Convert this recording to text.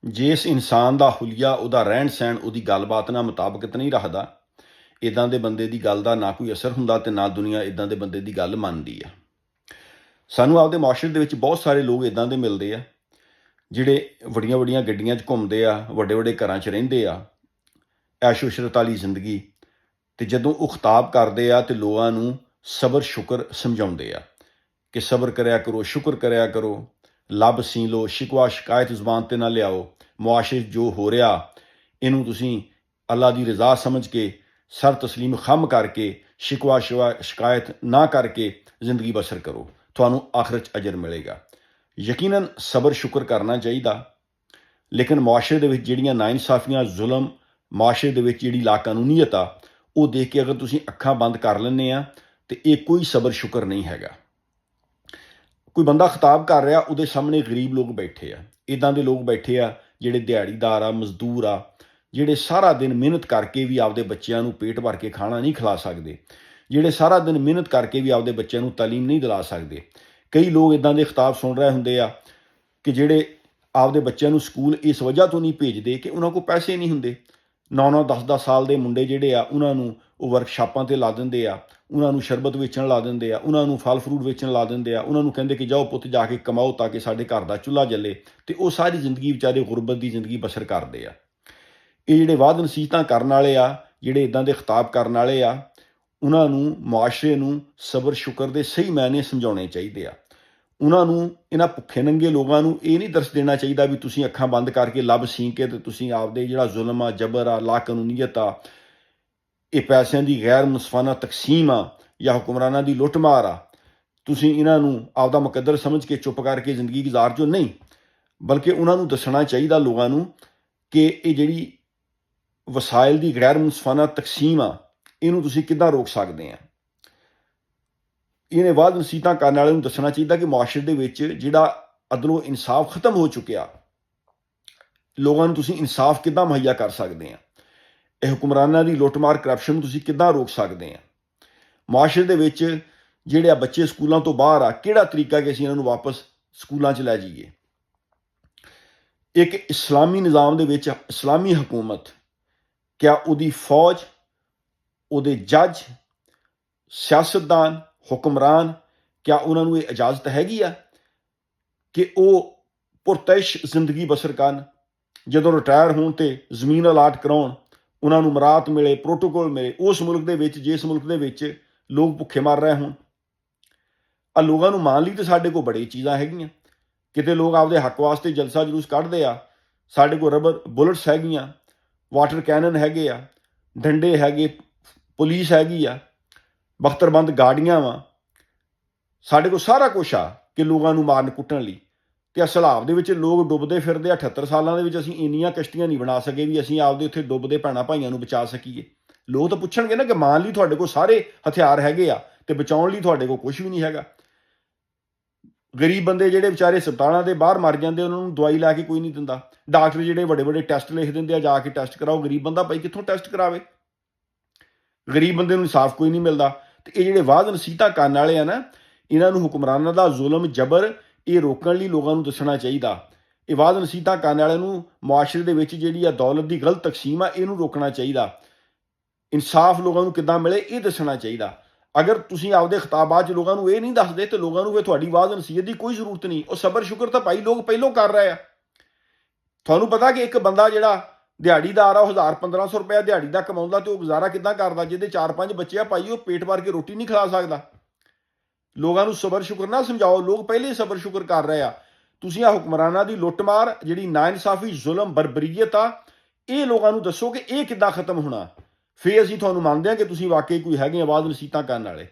ਜਿਸ ਇਨਸਾਨ ਦਾ ਹੁਲੀਆ, ਉਹਦਾ ਰਹਿਣ ਸਹਿਣ, ਉਹਦੀ ਗੱਲਬਾਤ ਨਾਲ ਮੁਤਾਬਕਤ ਨਹੀਂ ਰੱਖਦਾ, ਇੱਦਾਂ ਦੇ ਬੰਦੇ ਦੀ ਗੱਲ ਦਾ ਨਾ ਕੋਈ ਅਸਰ ਹੁੰਦਾ ਅਤੇ ਨਾ ਦੁਨੀਆ ਇੱਦਾਂ ਦੇ ਬੰਦੇ ਦੀ ਗੱਲ ਮੰਨਦੀ ਆ। ਸਾਨੂੰ ਆਪਦੇ ਮੁਆਸ਼ਰੇ ਦੇ ਵਿੱਚ ਬਹੁਤ ਸਾਰੇ ਲੋਕ ਇੱਦਾਂ ਦੇ ਮਿਲਦੇ ਆ ਜਿਹੜੇ ਵੱਡੀਆਂ ਵੱਡੀਆਂ ਗੱਡੀਆਂ 'ਚ ਘੁੰਮਦੇ ਆ, ਵੱਡੇ ਵੱਡੇ ਘਰਾਂ 'ਚ ਰਹਿੰਦੇ ਆ, ਐਸ਼ੋ ਇਸ਼ਰਤ ਵਾਲੀ ਜ਼ਿੰਦਗੀ। ਅਤੇ ਜਦੋਂ ਉਹ ਖਿਤਾਬ ਕਰਦੇ ਆ ਅਤੇ ਲੋਕਾਂ ਨੂੰ ਸਬਰ ਸ਼ੁਕਰ ਸਮਝਾਉਂਦੇ ਆ ਕਿ ਸਬਰ ਕਰਿਆ ਕਰੋ, ਸ਼ੁਕਰ ਕਰਿਆ ਕਰੋ, ਲੱਭ ਸੀ ਲਓ, ਸ਼ਿਕਵਾ ਸ਼ਿਕਾਇਤ ਜ਼ੁਬਾਨ 'ਤੇ ਨਾ ਲਿਆਓ, ਮੁਆਸ਼ਰੇ 'ਚ ਜੋ ਹੋ ਰਿਹਾ ਇਹਨੂੰ ਤੁਸੀਂ ਅੱਲਾ ਦੀ ਰਜ਼ਾ ਸਮਝ ਕੇ ਸਰ ਤਸਲੀਮ ਖੰਮ ਕਰਕੇ ਸ਼ਿਕਵਾ ਸ਼ਿਕਾਇਤ ਨਾ ਕਰਕੇ ਜ਼ਿੰਦਗੀ ਬਸਰ ਕਰੋ, ਤੁਹਾਨੂੰ ਆਖਿਰਤ 'ਚ ਅਜਰ ਮਿਲੇਗਾ। ਯਕੀਨਨ ਸਬਰ ਸ਼ੁਕਰ ਕਰਨਾ ਚਾਹੀਦਾ, ਲੇਕਿਨ ਮੁਆਸ਼ਰੇ ਦੇ ਵਿੱਚ ਜਿਹੜੀਆਂ ਨਾਇਨਸਾਫੀਆਂ, ਜ਼ੁਲਮ, ਮੁਆਸ਼ਰੇ ਦੇ ਵਿੱਚ ਜਿਹੜੀ ਲਾਕਾਨੂੰਨੀਅਤ ਆ, ਉਹ ਦੇਖ ਕੇ ਅਗਰ ਤੁਸੀਂ ਅੱਖਾਂ ਬੰਦ ਕਰ ਲੈਂਦੇ ਆ ਤਾਂ ਇਹ ਕੋਈ ਸਬਰ ਸ਼ੁਕਰ ਨਹੀਂ ਹੈਗਾ। ਕੋਈ ਬੰਦਾ ਖਿਤਾਬ ਕਰ ਰਿਹਾ, ਉਹਦੇ ਸਾਹਮਣੇ ਗਰੀਬ ਲੋਕ ਬੈਠੇ ਆ, ਇੱਦਾਂ ਦੇ ਲੋਕ ਬੈਠੇ ਆ ਜਿਹੜੇ ਦਿਹਾੜੀਦਾਰ ਆ, ਮਜ਼ਦੂਰ ਆ, ਜਿਹੜੇ ਸਾਰਾ ਦਿਨ ਮਿਹਨਤ ਕਰਕੇ ਵੀ ਆਪਦੇ ਬੱਚਿਆਂ ਨੂੰ ਪੇਟ ਭਰ ਕੇ ਖਾਣਾ ਨਹੀਂ ਖਿਲਾ ਸਕਦੇ, ਜਿਹੜੇ ਸਾਰਾ ਦਿਨ ਮਿਹਨਤ ਕਰਕੇ ਵੀ ਆਪਦੇ ਬੱਚਿਆਂ ਨੂੰ ਤਾਲੀਮ ਨਹੀਂ ਦਿਲਾ ਸਕਦੇ। ਕਈ ਲੋਕ ਇੱਦਾਂ ਦੇ ਖਿਤਾਬ ਸੁਣ ਰਹੇ ਹੁੰਦੇ ਆ ਕਿ ਜਿਹੜੇ ਆਪਦੇ ਬੱਚਿਆਂ ਨੂੰ ਸਕੂਲ ਇਸ ਵਜ੍ਹਾ ਤੋਂ ਨਹੀਂ ਭੇਜਦੇ ਕਿ ਉਹਨਾਂ ਕੋਲ ਪੈਸੇ ਨਹੀਂ ਹੁੰਦੇ। 9-9, 10-10 ਸਾਲ ਦੇ ਮੁੰਡੇ ਜਿਹੜੇ ਆ, ਉਹਨਾਂ ਨੂੰ ਉਹ ਵਰਕਸ਼ਾਪਾਂ 'ਤੇ ਲਾ ਦਿੰਦੇ ਆ, ਉਹਨਾਂ ਨੂੰ ਸ਼ਰਬਤ ਵੇਚਣ ਲਾ ਦਿੰਦੇ ਆ, ਉਹਨਾਂ ਨੂੰ ਫਲ ਫਰੂਟ ਵੇਚਣ ਲਾ ਦਿੰਦੇ ਆ, ਉਹਨਾਂ ਨੂੰ ਕਹਿੰਦੇ ਕਿ ਜਾਓ ਪੁੱਤ ਜਾ ਕੇ ਕਮਾਓ ਤਾਂ ਕਿ ਸਾਡੇ ਘਰ ਦਾ ਚੁੱਲ੍ਹਾ ਜਲੇ, ਅਤੇ ਉਹ ਸਾਰੀ ਜ਼ਿੰਦਗੀ ਵਿਚਾਰੇ ਗੁਰਬਤ ਦੀ ਜ਼ਿੰਦਗੀ ਬਸਰ ਕਰਦੇ ਆ। ਇਹ ਜਿਹੜੇ ਵਾਅਦ ਨਸੀਹਤਾਂ ਕਰਨ ਵਾਲੇ ਆ, ਜਿਹੜੇ ਇੱਦਾਂ ਦੇ ਖਿਤਾਬ ਕਰਨ ਵਾਲੇ ਆ, ਉਹਨਾਂ ਨੂੰ ਮੁਆਸ਼ਰੇ ਨੂੰ ਸਬਰ ਸ਼ੁਕਰ ਦੇ ਸਹੀ ਮਾਇਨੇ ਸਮਝਾਉਣੇ ਚਾਹੀਦੇ ਆ। ਉਹਨਾਂ ਨੂੰ, ਇਹਨਾਂ ਭੁੱਖੇ ਨੰਗੇ ਲੋਕਾਂ ਨੂੰ ਇਹ ਨਹੀਂ ਦਰਸ ਦੇਣਾ ਚਾਹੀਦਾ ਵੀ ਤੁਸੀਂ ਅੱਖਾਂ ਬੰਦ ਕਰਕੇ ਲੱਭ ਸੀ ਕੇ ਅਤੇ ਤੁਸੀਂ ਆਪਦੇ ਜਿਹੜਾ ਜ਼ੁਲਮ ਆ, ਜਬਰ ਆ, ਲਾਕਾਨੂੰਨੀਅਤ ਆ, ਇਹ ਪੈਸਿਆਂ ਦੀ ਗੈਰ ਮੁਨਸਫਾਨਾ ਤਕਸੀਮ ਆ ਜਾਂ ਹੁਕਮਰਾਨਾਂ ਦੀ ਲੁੱਟਮਾਰ ਆ, ਤੁਸੀਂ ਇਹਨਾਂ ਨੂੰ ਆਪਦਾ ਮੁਕੱਦਰ ਸਮਝ ਕੇ ਚੁੱਪ ਕਰਕੇ ਜ਼ਿੰਦਗੀ ਗੁਜ਼ਾਰ ਜੋ। ਨਹੀਂ, ਬਲਕਿ ਉਹਨਾਂ ਨੂੰ ਦੱਸਣਾ ਚਾਹੀਦਾ ਲੋਕਾਂ ਨੂੰ ਕਿ ਇਹ ਜਿਹੜੀ ਵਸਾਇਲ ਦੀ ਗੈਰ ਮੁਨਸਫਾਨਾ ਤਕਸੀਮ ਆ, ਇਹਨੂੰ ਤੁਸੀਂ ਕਿੱਦਾਂ ਰੋਕ ਸਕਦੇ ਆ। ਇਹਨੇ ਬਾਅਦ ਨਸੀਹਤਾਂ ਕਰਨ ਵਾਲੇ ਨੂੰ ਦੱਸਣਾ ਚਾਹੀਦਾ ਕਿ ਮੁਆਸ਼ਰੇ ਦੇ ਵਿੱਚ ਜਿਹੜਾ ਅਦਲੋ ਇਨਸਾਫ ਖਤਮ ਹੋ ਚੁੱਕਿਆ, ਲੋਕਾਂ ਨੂੰ ਤੁਸੀਂ ਇਨਸਾਫ ਕਿੱਦਾਂ ਮੁਹੱਈਆ ਕਰ ਸਕਦੇ ਆ। ਇਹ ਹੁਕਮਰਾਨਾਂ ਦੀ ਲੁੱਟਮਾਰ, ਕਰਪਸ਼ਨ ਨੂੰ ਤੁਸੀਂ ਕਿੱਦਾਂ ਰੋਕ ਸਕਦੇ ਆ। ਮੁਆਸ਼ਰੇ ਦੇ ਵਿੱਚ ਜਿਹੜੇ ਆ ਬੱਚੇ ਸਕੂਲਾਂ ਤੋਂ ਬਾਹਰ ਆ, ਕਿਹੜਾ ਤਰੀਕਾ ਕਿ ਅਸੀਂ ਇਹਨਾਂ ਨੂੰ ਵਾਪਸ ਸਕੂਲਾਂ 'ਚ ਲੈ ਜਾਈਏ। ਇੱਕ ਇਸਲਾਮੀ ਨਿਜ਼ਾਮ ਦੇ ਵਿੱਚ ਇਸਲਾਮੀ ਹਕੂਮਤ, ਕਿਆ ਉਹਦੀ ਫੌਜ, ਉਹਦੇ ਜੱਜ, ਸਿਆਸਤਦਾਨ, ਹੁਕਮਰਾਨ, ਕਿਆ ਉਹਨਾਂ ਨੂੰ ਇਹ ਇਜਾਜ਼ਤ ਹੈਗੀ ਆ ਕਿ ਉਹ ਪੁਰਤੈਸ਼ ਜ਼ਿੰਦਗੀ ਬਸਰ ਕਰਨ, ਜਦੋਂ ਰਿਟਾਇਰ ਹੋਣ ਤੇ ਜ਼ਮੀਨ ਅਲਾਟ ਕਰਾਉਣ, ਉਹਨਾਂ ਨੂੰ ਮਰਾਤ ਮਿਲੇ, ਪ੍ਰੋਟੋਕੋਲ ਮਿਲੇ ਉਸ ਮੁਲਕ ਦੇ ਵਿੱਚ ਜਿਸ ਮੁਲਕ ਦੇ ਵਿੱਚ ਲੋਕ ਭੁੱਖੇ ਮਰ ਰਹੇ ਹੋਣ। ਆ ਲੋਕਾਂ ਨੂੰ ਮਾਣ ਲਈ ਤਾਂ ਸਾਡੇ ਕੋਲ ਬੜੀ ਚੀਜ਼ਾਂ ਹੈਗੀਆਂ, ਕਿਤੇ ਲੋਕ ਆਪਦੇ ਹੱਕ ਵਾਸਤੇ ਜਲਸਾ ਜਲੂਸ ਕੱਢਦੇ ਆ, ਸਾਡੇ ਕੋਲ ਰਬਰ ਬੁਲਟਸ ਹੈਗੀਆਂ, ਵਾਟਰ ਕੈਨਨ ਹੈਗੇ ਆ, ਡੰਡੇ ਹੈਗੇ, ਪੁਲਿਸ ਹੈਗੀ ਆ, ਬਖਤਰਬੰਦ ਗਾੜੀਆਂ ਵਾ, ਸਾਡੇ ਕੋਲ ਸਾਰਾ ਕੁਛ ਆ ਕਿ ਲੋਕਾਂ ਨੂੰ ਮਾਰਨ ਕੁੱਟਣ ਲਈ। ਅਤੇ ਸਲਾਬ ਦੇ ਵਿੱਚ ਲੋਕ ਡੁੱਬਦੇ ਫਿਰਦੇ ਆ। 78 ਸਾਲਾਂ ਦੇ ਵਿੱਚ ਅਸੀਂ ਇੰਨੀਆਂ ਕਸ਼ਤੀਆਂ ਨਹੀਂ ਬਣਾ ਸਕੇ ਵੀ ਅਸੀਂ ਆਪਦੇ ਉੱਥੇ ਡੁੱਬਦੇ ਭੈਣਾਂ ਭਾਈਆਂ ਨੂੰ ਬਚਾ ਸਕੀਏ। ਲੋਕ ਤਾਂ ਪੁੱਛਣਗੇ ਨਾ ਕਿ ਮਾਰਨ ਲਈ ਤੁਹਾਡੇ ਕੋਲ ਸਾਰੇ ਹਥਿਆਰ ਹੈਗੇ ਆ ਅਤੇ ਬਚਾਉਣ ਲਈ ਤੁਹਾਡੇ ਕੋਲ ਕੁਛ ਵੀ ਨਹੀਂ ਹੈਗਾ। ਗਰੀਬ ਬੰਦੇ ਜਿਹੜੇ ਵਿਚਾਰੇ ਹਸਪਤਾਲਾਂ ਦੇ ਬਾਹਰ ਮਰ ਜਾਂਦੇ, ਉਹਨਾਂ ਨੂੰ ਦਵਾਈ ਲੈ ਕੇ ਕੋਈ ਨਹੀਂ ਦਿੰਦਾ। ਡਾਕਟਰ ਜਿਹੜੇ ਵੱਡੇ ਵੱਡੇ ਟੈਸਟ ਲਿਖ ਦਿੰਦੇ ਆ, ਜਾ ਕੇ ਟੈਸਟ ਕਰਾਓ। ਗਰੀਬ ਬੰਦਾ ਭਾਈ ਕਿੱਥੋਂ ਟੈਸਟ ਕਰਾਵੇ। ਗਰੀਬ ਬੰਦੇ ਨੂੰ ਇਨਸਾਫ ਕੋਈ ਨਹੀਂ ਮਿਲਦਾ। ਅਤੇ ਇਹ ਜਿਹੜੇ ਵਾਅਦ ਨਸੀਹਤਾਂ ਕਰਨ ਵਾਲੇ ਆ ਨਾ, ਇਹਨਾਂ ਨੂੰ ਹੁਕਮਰਾਨਾਂ ਦਾ ਜ਼ੁਲਮ, ਜਬਰ, ਇਹ ਰੋਕਣ ਲਈ ਲੋਕਾਂ ਨੂੰ ਦੱਸਣਾ ਚਾਹੀਦਾ। ਇਹ ਵਾਅਦ ਨਸੀਹਤਾਂ ਕਰਨ ਵਾਲਿਆਂ ਨੂੰ ਮੁਆਸ਼ਰੇ ਦੇ ਵਿੱਚ ਜਿਹੜੀ ਆ ਦੌਲਤ ਦੀ ਗਲਤ ਤਕਸੀਮ ਆ, ਇਹਨੂੰ ਰੋਕਣਾ ਚਾਹੀਦਾ। ਇਨਸਾਫ ਲੋਕਾਂ ਨੂੰ ਕਿੱਦਾਂ ਮਿਲੇ ਇਹ ਦੱਸਣਾ ਚਾਹੀਦਾ। ਅਗਰ ਤੁਸੀਂ ਆਪਦੇ ਖਿਤਾਬਾਤ 'ਚ ਲੋਕਾਂ ਨੂੰ ਇਹ ਨਹੀਂ ਦੱਸਦੇ ਤਾਂ ਲੋਕਾਂ ਨੂੰ ਫਿਰ ਤੁਹਾਡੀ ਵਾਅਦ ਨਸੀਹਤ ਦੀ ਕੋਈ ਜ਼ਰੂਰਤ ਨਹੀਂ। ਉਹ ਸਬਰ ਸ਼ੁਕਰ ਤਾਂ ਭਾਈ ਲੋਕ ਪਹਿਲੋਂ ਕਰ ਰਹੇ ਆ। ਤੁਹਾਨੂੰ ਪਤਾ ਕਿ ਇੱਕ ਬੰਦਾ ਜਿਹੜਾ ਦਿਹਾੜੀਦਾਰ ਆ, ਉਹ 1000-1500 ਰੁਪਇਆ ਦਿਹਾੜੀ ਦਾ ਕਮਾਉਂਦਾ, ਅਤੇ ਉਹ ਗੁਜ਼ਾਰਾ ਕਿੱਦਾਂ ਕਰਦਾ। ਜਿਹਦੇ 4-5 ਬੱਚੇ ਆ ਭਾਈ, ਉਹ ਪੇਟ ਭਰ ਕੇ ਰੋਟੀ ਨਹੀਂ ਖਿਲਾ ਸਕਦਾ। ਲੋਕਾਂ ਨੂੰ ਸਬਰ ਸ਼ੁਕਰ ਨਾ ਸਮਝਾਓ, ਲੋਕ ਪਹਿਲੇ ਹੀ ਸਬਰ ਸ਼ੁਕਰ ਕਰ ਰਹੇ ਆ। ਤੁਸੀਂ ਆ ਹੁਕਮਰਾਨਾਂ ਦੀ ਲੁੱਟਮਾਰ, ਜਿਹੜੀ ਨਾਇਨਸਾਫੀ, ਜ਼ੁਲਮ, ਬਰਬਰੀਅਤ ਆ, ਇਹ ਲੋਕਾਂ ਨੂੰ ਦੱਸੋ ਕਿ ਇਹ ਕਿੱਦਾਂ ਖਤਮ ਹੋਣਾ। ਫਿਰ ਅਸੀਂ ਤੁਹਾਨੂੰ ਮੰਨਦੇ ਹਾਂ ਕਿ ਤੁਸੀਂ ਵਾਕਈ ਕੋਈ ਹੈਗੇ ਆ ਵਾਅਦ ਨਸੀਹਤਾਂ ਕਰਨ ਵਾਲੇ।